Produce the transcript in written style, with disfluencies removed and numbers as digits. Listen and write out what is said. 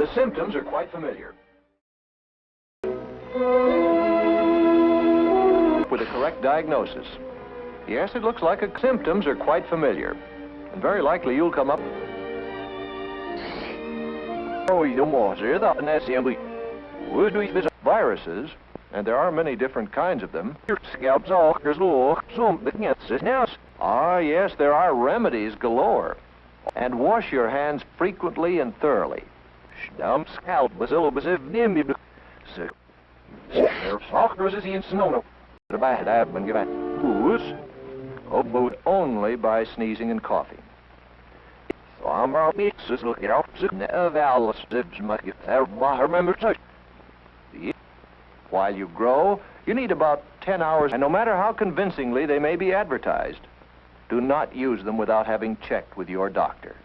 The symptoms are quite familiar. With a correct diagnosis. Yes, it looks like symptoms are quite familiar. And very likely you'll come up. Viruses, and there are many different kinds of them. Ah, yes, there are remedies galore. And wash your hands frequently and thoroughly. Only by sneezing and coughing. While you grow, you need about 10 hours, and no matter how convincingly they may be advertised, do not use them without having checked with your doctor.